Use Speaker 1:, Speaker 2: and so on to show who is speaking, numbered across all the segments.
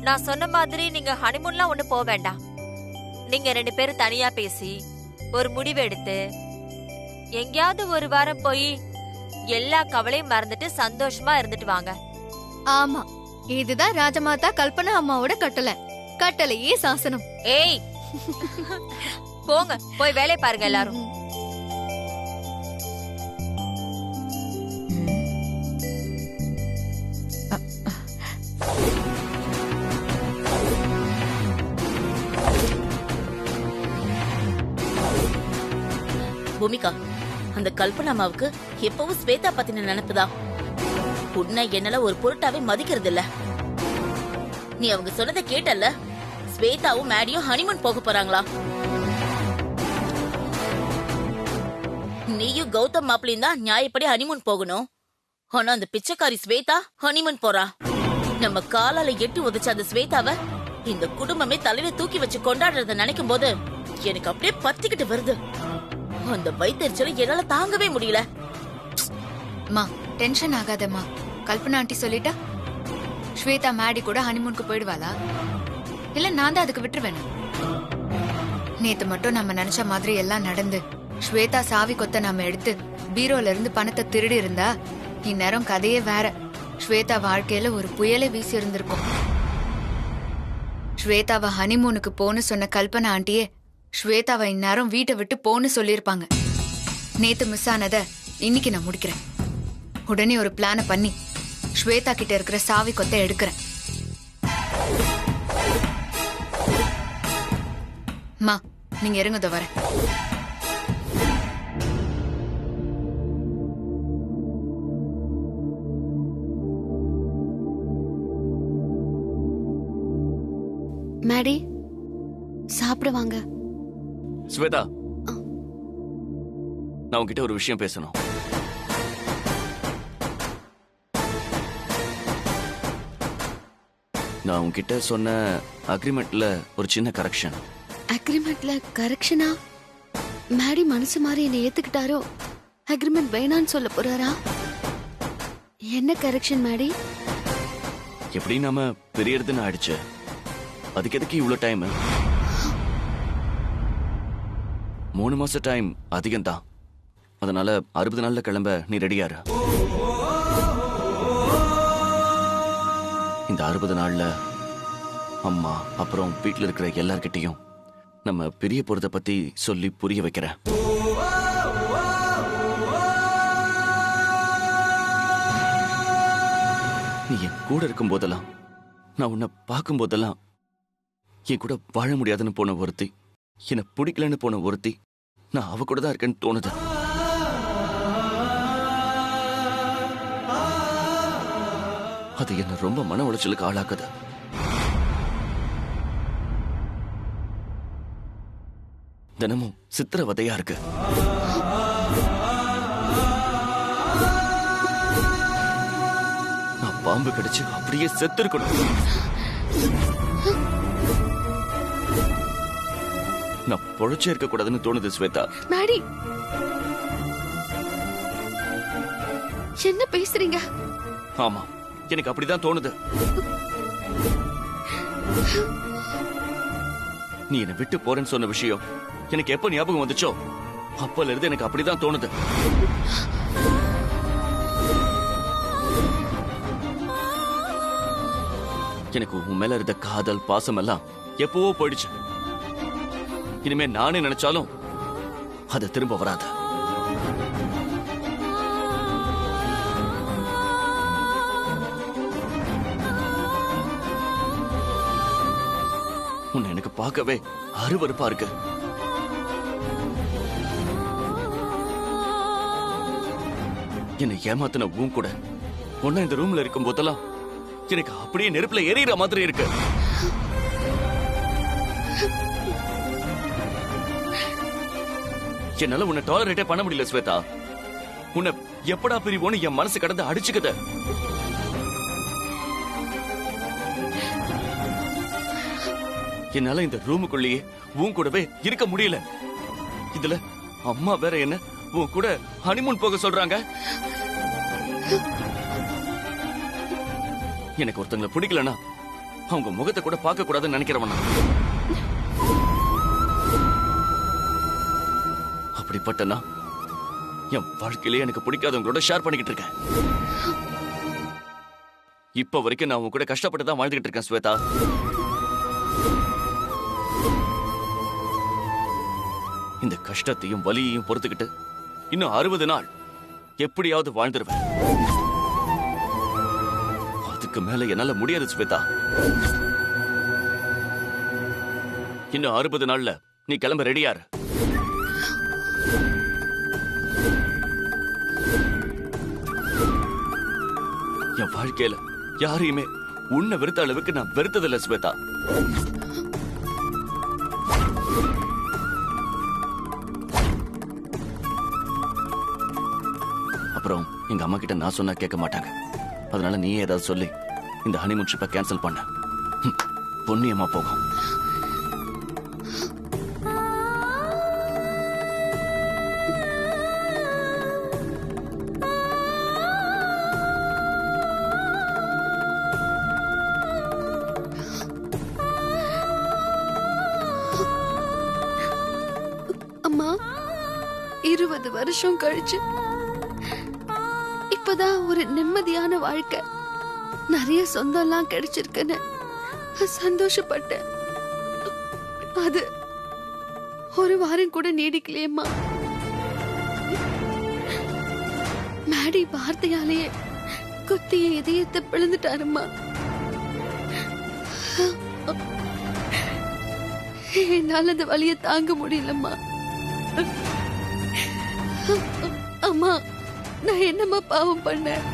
Speaker 1: நான் சொன்ன மாதிரி நீங்க ஹனிமூன்லாம் ஒண்ணு போக வேண்டாம். நீங்க 2 பேரும் தனியா பேசி ஒரு முடிவு எடுத்து எங்கேயாவது ஒரு வாரம் போய் எல்லா கவலையும் மறந்துட்டு சந்தோஷமா இருந்துட்டு வாங்க.
Speaker 2: ஆமா, இதுதான் ராஜமாதா கல்பனா அம்மாவோட கட்டளையே சாசனம்.
Speaker 1: ஏய் போங்க, போய் வேலையை பாருங்க எல்லாரும்.
Speaker 3: பூமிகா, அந்த கல்பனா அம்மாவுக்கு எப்பவும் ஸ்வேதா பத்தின நினைப்புதான். உன்னை என்னால ஒரு பொருட்டாவே மதிக்கிறது இல்ல. நீ அவங்க சொன்னதை கேட்டல்ல, ஸ்வேதாவும் மேடியும் ஹனிமூன் போக போறாங்களா? நீயும் கௌதம் மாப்பிளையும் தான் நியாயப்படி ஹனிமூன் போகணும். ஆனா அந்த பிச்சைக்காரி ஸ்வேதா ஹனிமூன் போறா. நம்ம காலால எட்டி உதச்ச அந்த ஸ்வேதாவை இந்த குடும்பமே தலையில தூக்கி வச்சு கொண்டாடுறத நினைக்கும் போது எனக்கு அப்படியே பத்திக்கிட்டு வருது. அந்த வயிற்றுச்சல என்னால தாங்கவே முடியல.
Speaker 2: மா, டென்ஷன் ஆகாதம்மா. கல்பனா ஆண்டி சொல்லிட்டா ஸ்வேதா மேடி கூட ஹனிமூனுக்கு போயிடுவாளா? இல்ல நான் தான் அதுக்கு விட்டுருவேன். நேத்து மட்டும் நம்ம நினைச்ச மாதிரி எல்லாம் நடந்து ஸ்வேதா சாவி கொத்த நாம எடுத்து பீரோல இருந்து பணத்தை திருடி இருந்தா இந்நேரம் கதையே வேற. ஸ்வேதா வாழ்க்கையில ஒரு புயலை வீசி இருந்திருக்கும். ஸ்வேதாவை ஹனிமூனுக்கு போன்னு சொன்ன கல்பனா ஆண்டியே ஸ்வேதாவை இந்நேரம் வீட்டை விட்டு போன்னு சொல்லியிருப்பாங்க. நேத்து மிஸ் ஆனத இன்னைக்கு நான் முடிக்கிறேன். உடனே ஒரு பிளான பண்ணி ஸ்வேதா கிட்ட இருக்கிற சாவி கொத்த எடுக்கிறேன். மா, நீங்க இறங்குத வர.
Speaker 4: மேடி, சாப்பிடுவாங்க.
Speaker 5: ஸ்வேதா, நான் உன்கிட்ட ஒரு விஷயம் பேசணும். நான் உன்கிட்ட சொன்ன அக்ரிமெண்ட்ல ஒரு சின்ன கரெக்ஷன்.
Speaker 4: அக்ரிமெண்ட்ல கரெக்ஷனா? மேடி மனசு மாதிரி என்னை ஏத்துக்கிட்டாரோ? அக்ரிமெண்ட் வேணான்னு சொல்ல போறாரா? என்ன கரெக்ஷன் மேடி?
Speaker 5: எப்படி நாம பிரியறதுன்னு ஆயிடுச்சு. அதுக்கு எதுக்கு இவ்வளவு டைம்? 3 மாச டைம் அதிகம்தான். அதனால 60 நாள்ல கிளம்ப நீ ரெடியாரு. இந்த 60 நாள்ல அம்மா அப்புறம் வீட்டுல இருக்கிற எல்லார்கிட்டையும் நம்ம பிரிய போறத பத்தி சொல்லி புரிய வைக்கிறேன். நீ என் கூட இருக்கும் போதெல்லாம், நான் உன்னை பார்க்கும் போதெல்லாம் என் கூட வாழ முடியாதுன்னு போன ஒருத்தி, என்ன பிடிக்கலன்னு போன ஒருத்தி, நான் அவ கூட தான் இருக்கேன்னு தோணுது. அது என்ன ரொம்ப மன உளைச்சலுக்கு ஆளாக்குது. தினமும் சித்திரவதையா இருக்கு. நான் பாம்பு கடிச்சு அப்படியே செத்து இருக்கணும். நான் பொழைச்சே இருக்க கூடாதுன்னு தோணுது ஸ்வேதா.
Speaker 4: மேடி, என்ன பேசுறீங்க?
Speaker 5: ஆமா, எனக்கு அப்படிதான் தோணுது. நீ என்னை விட்டு போறேன்னு சொன்ன விஷயம் எனக்கு எப்ப ஞாபகம் வந்துச்சோ அப்பல இருந்து எனக்கு அப்படிதான் தோணுது. எனக்கு உன் மேல இருந்த காதல் பாசம் எல்லாம் எப்பவோ போயிடுச்சு. இனிமே நானே நினைச்சாலும் அது திரும்ப வராது. உன்னை எனக்கு பார்க்கவே அருவருப்பா இருக்கு. என்னை ஏமாத்தின உன் கூட ஒன்னா இந்த ரூம்ல இருக்கும் போதெல்லாம் எனக்கு அப்படியே நெருப்புல எரியற மாதிரி இருக்கு. என்னால உன்னை டாலரேட்டே பண்ண முடியல ஸ்வேதா. உன்னை எப்படா பிரிவோன்னு என் மனசு கடந்து அடிச்சுக்குது. என்னால இந்த ரூமுக்குள்ளேயே உன் கூடவே இருக்க முடியல. இதுல அம்மா வேற என்ன உன் கூட ஹனிமூன் போக சொல்றாங்க. எனக்கு ஒருத்தங்களை பிடிக்கலனா அவங்க முகத்தை கூட பார்க்க கூடாதுன்னு நினைக்கிறவனா? அப்படிப்பட்டனா என் வாழ்க்கையிலே எனக்கு பிடிக்காதவங்களோட ஷேர் பண்ணிக்கிட்டு இருக்கேன். இப்ப வரைக்கும் நான் உன் கூட கஷ்டப்பட்டு தான் வாழ்ந்துகிட்டு இருக்கேன் ஸ்வேதா. இந்த கஷ்டத்தையும் வலியையும் பொறுத்துக்கிட்டு இன்னும் 60 நாள் எப்படியாவது வாழ்ந்துருவேன். அதுக்கு மேல என்னால முடியாது ஸ்வேதா. இன்னும் 60 நாள்ல நீ கிளம்ப ரெடியாரு. என் வாழ்க்கையில யாரையுமே உன்னை வெறுத்த அளவுக்கு நான் வெறுத்ததில்ல ஸ்வேதா. அப்புறம் எங்க அம்மா கிட்ட நான் சொன்னா கேட்க மாட்டாங்க. அதனால நீயே ஏதாவது சொல்லி இந்த ஹனிமூன் ட்ரிப்பை கேன்சல் பண்ண. பொன்னியமா போகும்.
Speaker 4: அம்மா, 20 வருஷம் கழிச்சு இப்பதான் ஒரு நிம்மதியான வாழ்க்கை, நிறைய சொந்தம்லாம் கிடைச்சிருக்குன்னு சந்தோஷப்பட்டேன். அது ஒரு வாரம் கூட நீடிக்கலையம்மா. மேடி வார்த்தையாலேயே குத்திய இதயத்தை பிளந்துட்டாருமா. என்னால அந்த வலிய தாங்க முடியலம்மா. அம்மா, நான் என்னம்மா பாவம் பண்ணேன்?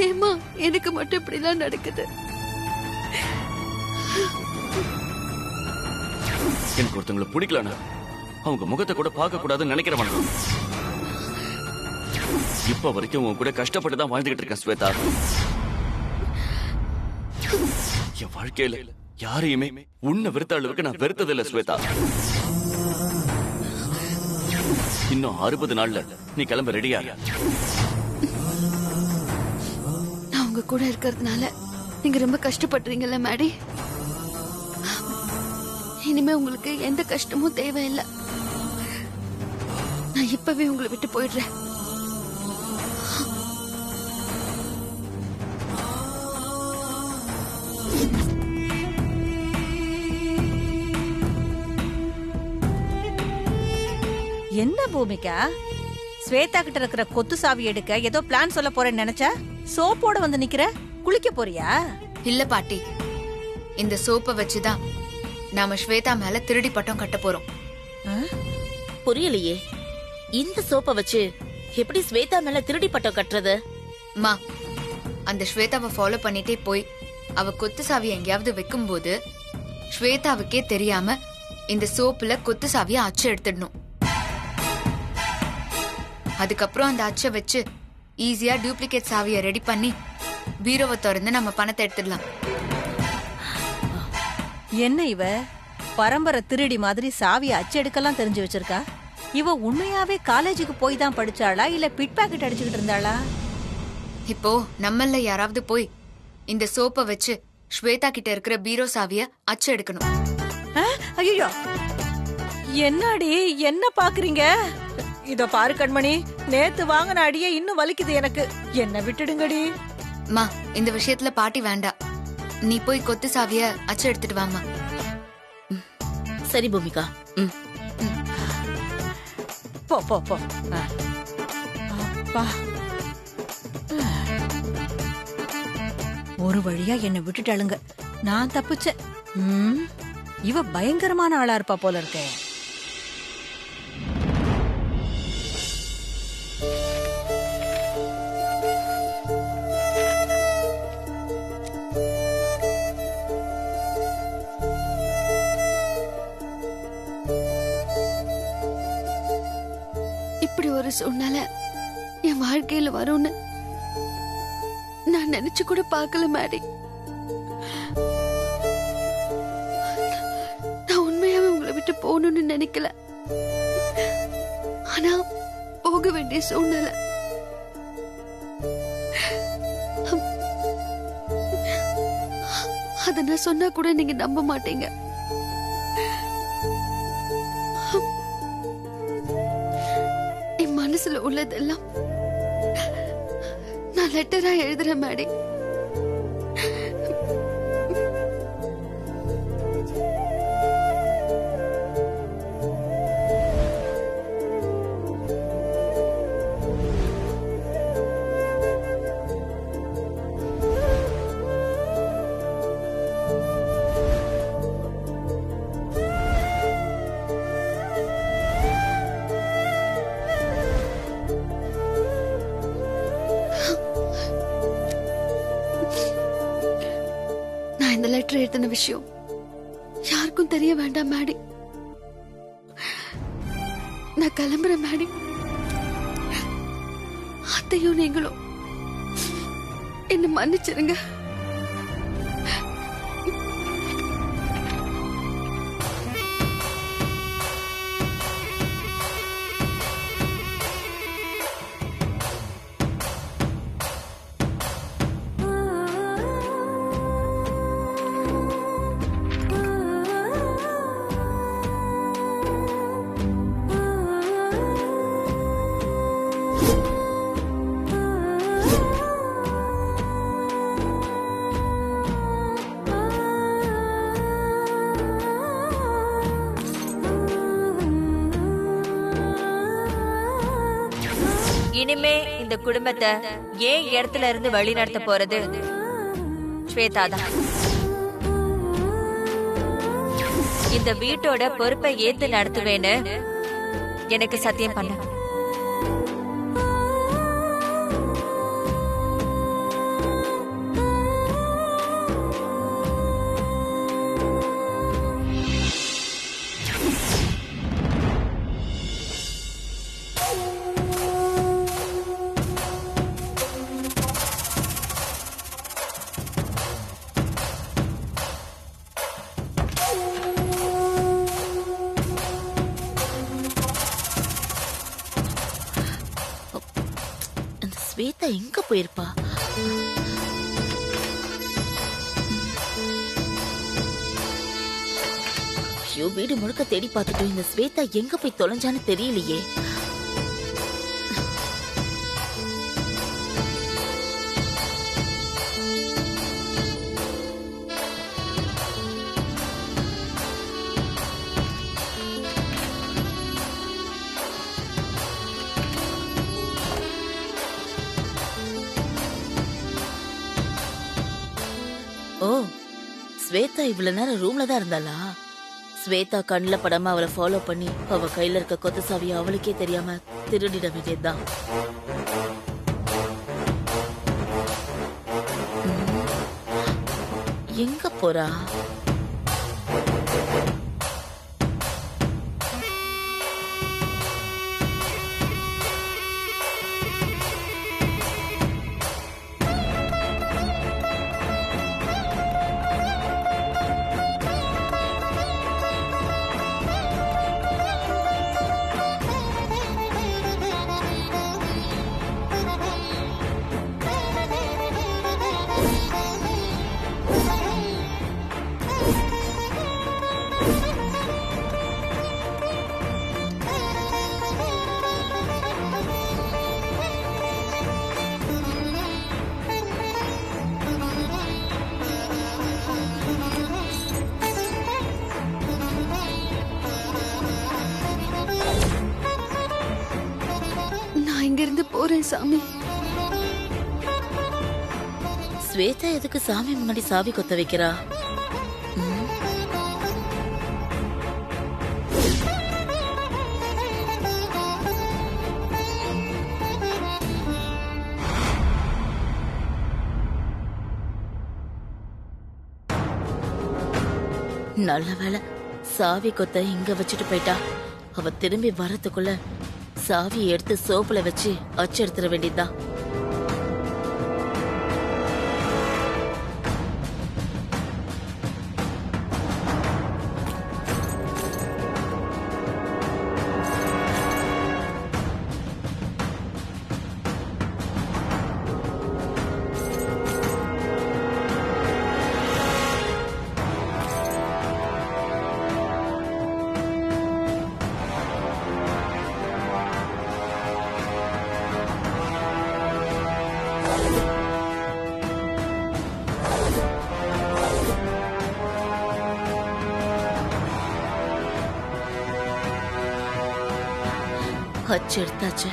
Speaker 4: ஏமா எனக்கு மட்டும் இப்படிலாம் நடக்குது?
Speaker 5: எனக்கு ஒருத்தவங்களை பிடிக்கலனா அவங்க முகத்தை கூட பார்க்க கூடாதுன்னு நினைக்கிறவன். இப்ப வரைக்கும் உன் கூட கஷ்டப்பட்டு தான் வாழ்ந்துகிட்டு இருக்கேன் ஸ்வேதா. என் வாழ்க்கையில யாரையுமே உன்னை வெறுத்த அளவுக்கு நான் வெறுத்ததில்ல ஸ்வேதா. இன்னும் 60 நாள்ல நீ கிளம்ப ரெடியா?
Speaker 4: நான் உங்க கூட இருக்கிறதுனால நீங்க ரொம்ப கஷ்டப்படுறீங்கல்ல மேடி. இனிமே உங்களுக்கு எந்த கஷ்டமும் தேவையில்லை. நான் இப்பவே உங்களை விட்டு போயிடுறேன்.
Speaker 6: என்ன பூமிகா, ஸ்வேதா கிட்ட இருக்கிற கொத்து சாவி எடுக்க ஏதோ பிளான் சொல்ல போறேன்னு நினைச்சா சோப்போட வந்து நிக்கிற. குளிக்க போறியா?
Speaker 2: இல்ல பாட்டி, இந்த சோப்பை வச்சுதான் நாம ஸ்வேதா மேல திருடி பட்டம் கட்ட போறோம்.
Speaker 3: புரியலையே, இந்த சோப்பை வச்சு எப்படி ஸ்வேதா மேல திருடி பட்டம் கட்டுறது?
Speaker 2: மா, அந்த ஸ்வேதாவை ஃபாலோ பண்ணிட்டே போய் அவ கொத்து சாவி எங்கேயாவது வைக்கும் போது ஸ்வேதாவுக்கே தெரியாம இந்த சோப்புல கொத்து சாவிய அச்சு எடுத்துடணும். அதுக்கப்புறம் அந்த அச்சை வச்சு ஈஸியா டூப்ளிகேட் சாவிய ரெடி பண்ணி பீரோவை திறந்து நம்ம பணத்தை எடுத்துடலாம்.
Speaker 6: என்ன இவ பரம்பரை திருடி மாதிரி சாவியை அச்செடுக்கலாம் தெரிஞ்சு வச்சிருக்கா? இவ உண்மையாவே காலேஜுக்கு போய் தான் படிச்சாளா இல்ல பிட் பாக்கெட் அடிச்சுக்கிட்டு இருந்தாளா?
Speaker 2: இப்போ நம்மள யாராவது போய் இந்த சோப்பை வச்சு ஸ்வேதா கிட்ட இருக்கிற பீரோ சாவிய அச்சு எடுக்கணும்.
Speaker 6: ஐயோ, என்னடி என்ன பாக்குறீங்க? இதோ பாரு கண்மணி, நேத்து வாங்கின அடியே இன்னும் வலிக்குது எனக்கு. என்ன விட்டுடுங்கடி.
Speaker 2: மா, இந்த விஷயத்துல பாட்டி வேண்டாம். நீ போய் கொத்து சாவிய அச்சு எடுத்துட்டு வாமா.
Speaker 3: சரி பூமிகா.
Speaker 6: போ போ போ. அப்பா, ஒரு வழியா என்ன விட்டுட்டாளுங்க. நான் தப்பிச்சேன். இவ பயங்கரமான ஆளா இருப்பா போல இருக்கே.
Speaker 4: இப்படி ஒரு சூழ்நிலை என் வாழ்க்கையில வரும்னு நான் நினைச்சு கூட பார்க்கல மேடி. நான் உண்மையாவே உங்களை விட்டு போகணும்னு நினைக்கல. ஆனா போக வேண்டிய சூழ்நிலை. அத நான் சொன்னா கூட நீங்க நம்ப மாட்டீங்க. என் மனசுல உள்ளதெல்லாம் நான் லெட்டரா எழுதுறேன் மேடி. நான் இந்த லெட்டர் எழுதின விஷயம் யாருக்கும் தெரிய வேண்டாம் மேடி. நான் கிளம்புறேன் மேடி. அத்தையும் நீங்களும் என்ன மன்னிச்சிருங்க.
Speaker 1: இனிமே இந்த குடும்பத்தை ஏன் இடத்துல இருந்து வழி நடத்த போறது ஸ்வேதா தான். இந்த வீட்டோட பொறுப்பை ஏத்து நடத்துவேன்னு எனக்கு சத்தியம் பண்ண.
Speaker 3: ஸ்வேதா எங்க போயிருப்பா? ஐயோ, வீடு முழுக்க தேடி பார்த்துட்டோம். இந்த ஸ்வேதா எங்க போய் தொலைஞ்சான்னு தெரியலையே. ஓ, ஸ்வேதா இவ்வளவு நேரம் ரூம்ல தான் இருந்தாளா? ஸ்வேதா கண்ணுல படாம அவளை ஃபாலோ பண்ணி அவ கையில இருக்க கொத்து சாவியை அவளுக்கே தெரியாம திருடிட வேண்டியதுதான். எங்க போறா?
Speaker 4: இங்கிருந்து போறேன் சாமி.
Speaker 3: ஸ்வேதா எதுக்கு சாமி முன்னாடி சாவி கொத்த வைக்கிறா? நல்ல வேளை சாவி கொத்த இங்க வச்சுட்டு போயிட்டா. அவ திரும்பி வரதுக்குள்ள சாவியை எடுத்து சோப்புல வச்சு அச்சு எடுத்துட வேண்டியதுதான். அச்சு எடுத்தாச்சு.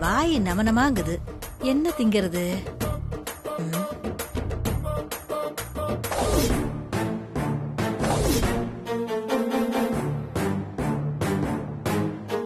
Speaker 6: வாய் நமனமாங்குது. என்ன திங்கிறது?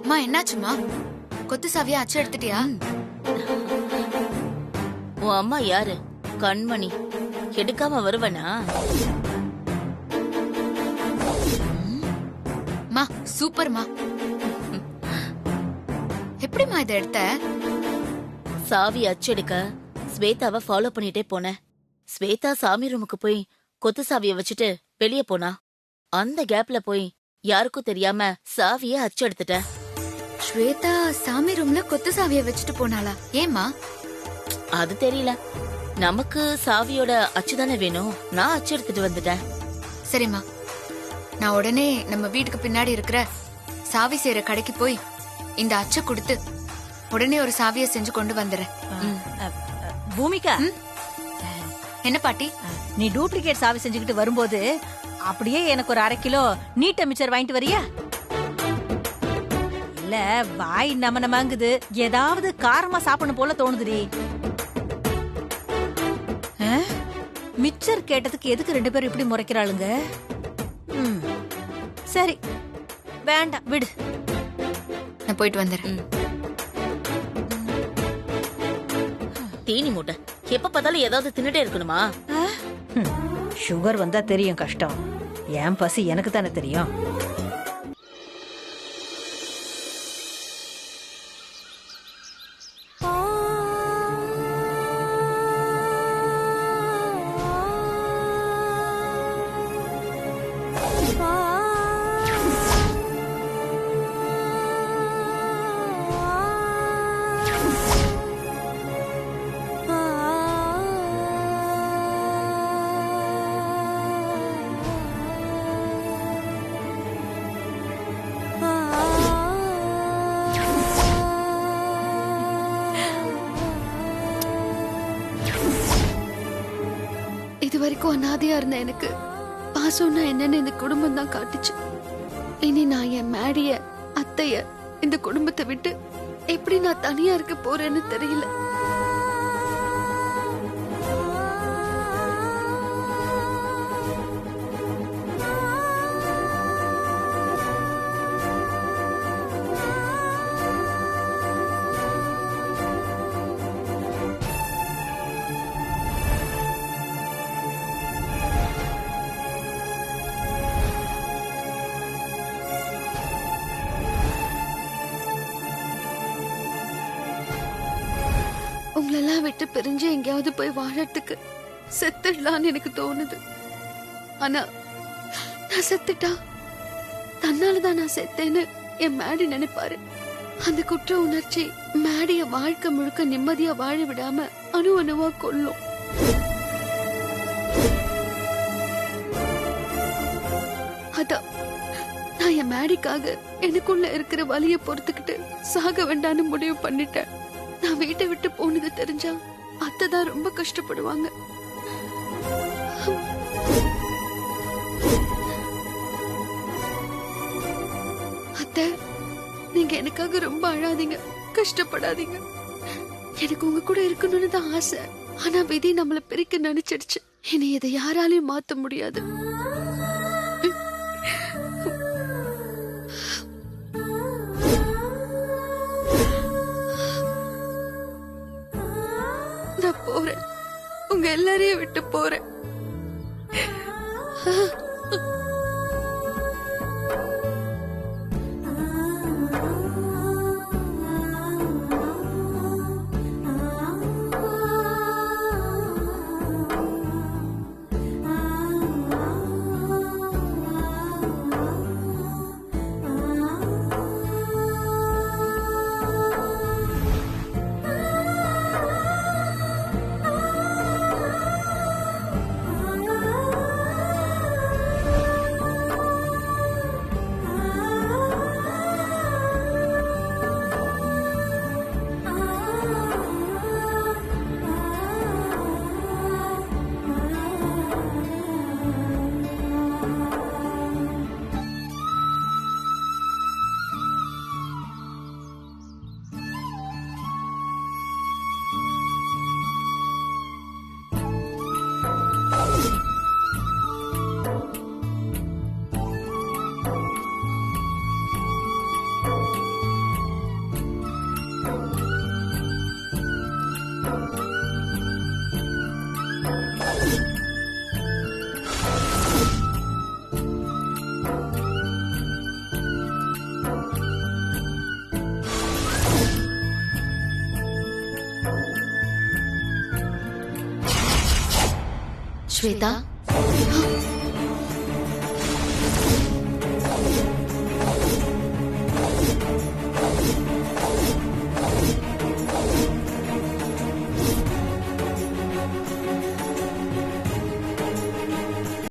Speaker 2: அம்மா என்னாச்சுமா? கொத்து சாவியா அச்சு எடுத்துட்டியா?
Speaker 3: உன் அம்மா யாரு? கண்மணி. எடுக்காம வருவனா?
Speaker 2: மா சூப்பர்மா. எப்படிமா இதை எடுத்த?
Speaker 3: சாவி அச்செடுக்க ஸ்வேதாவை ஃபாலோ பண்ணிட்டே போனேன். ஸ்வேதா சாமி ரூமுக்கு போய் கொத்து சாவிய வச்சுட்டு வெளியே போனா. அந்த கேப்ல போய் யாருக்கும் தெரியாம சாவிய அச்செடுத்துட்டேன்.
Speaker 2: ஸ்வேதா சாமி ரூம்ல கொத்து சாவிய வச்சுட்டு போனாளா? ஏமா?
Speaker 3: அது தெரியல. நமக்கு சாவியோட அச்சுதானே வேணும். நான் அச்சு எடுத்துட்டு வந்துட்டேன்.
Speaker 2: சரிம்மா, நான் உடனே நம்ம வீட்டுக்கு பின்னாடி இருக்கிற சாவி செய்யற கடைக்கு போய் இந்த அச்சை கொடுத்து உடனே ஒரு சாவியை செஞ்சு கொண்டு வந்துடுறேன்.
Speaker 6: பூமிகா,
Speaker 2: என்ன பாட்டி?
Speaker 6: நீ டூப்ளிகேட் சாவி செஞ்சுக்கிட்டு வரும்போது அப்படியே எனக்கு ஒரு 1/2 கிலோ நீட்ட மிச்சர் வாங்கிட்டு வரியா? இல்ல, வாய் நமனமாங்குது. ஏதாவது காரமா சாப்பிடணும் போல தோணுதுடி. மிச்சர் கேட்டதுக்கு எதுக்கு 2 பேரும் இப்படி முறைக்கிறாளுங்க? சரி, வேண்டாம், விடு.
Speaker 2: நான் போயிட்டு வந்துடுறேன்.
Speaker 3: தீனி மூட்டை எப்ப பார்த்தாலும் ஏதாவது தின்னுட்டே இருக்கணுமா?
Speaker 6: சுகர் வந்தா தெரியும் கஷ்டம். என் பசி எனக்கு தானே தெரியும்.
Speaker 4: இது வரைக்கும் அனாதையா இருந்த எனக்கு பாசம்னா என்னன்னு இந்த குடும்பம் தான் காட்டுச்சு. இனி நான் என் மேடிய, அத்தைய, இந்த குடும்பத்தை விட்டு எப்படி நான் தனியா இருக்க போறேன்னு தெரியல. உங்களெல்லாம் விட்டு பிரிஞ்சு எங்கேயாவது போய் வாழறதுக்கு செத்துடலான்னு எனக்கு தோணுது. ஆனா நான் செத்துட்டா தன்னாலதான் நான் செத்தேன்னு என் மேடி நினைப்பாரு. அந்த குற்ற உணர்ச்சி மேடிய வாழ்க்கை முழுக்க நிம்மதியா வாழ விடாம அணு அணுவா கொல்லும். அதான் நான் என் மேடிக்காக எனக்குள்ள இருக்கிற வலிய பொறுத்துக்கிட்டு சாக வேண்டான்னு முடிவு பண்ணிட்டேன். நான் வீட்டை விட்டு போனது தெரிஞ்சா அத்தை தான் ரொம்ப கஷ்டப்படுவாங்க. அத்தை, நீங்க எனக்காக ரொம்ப அழாதீங்க, கஷ்டப்படாதீங்க. எனக்கு உங்க கூட இருக்கணும்னு தான் ஆசை. ஆனா விதி நம்மள பிரிக்க நினைச்சிடுச்சு. இனி இதை யாராலையும் மாத்த முடியாது. நான் போறேன், உங்க எல்லாரையும் விட்டு போறேன். ஸ்வேதா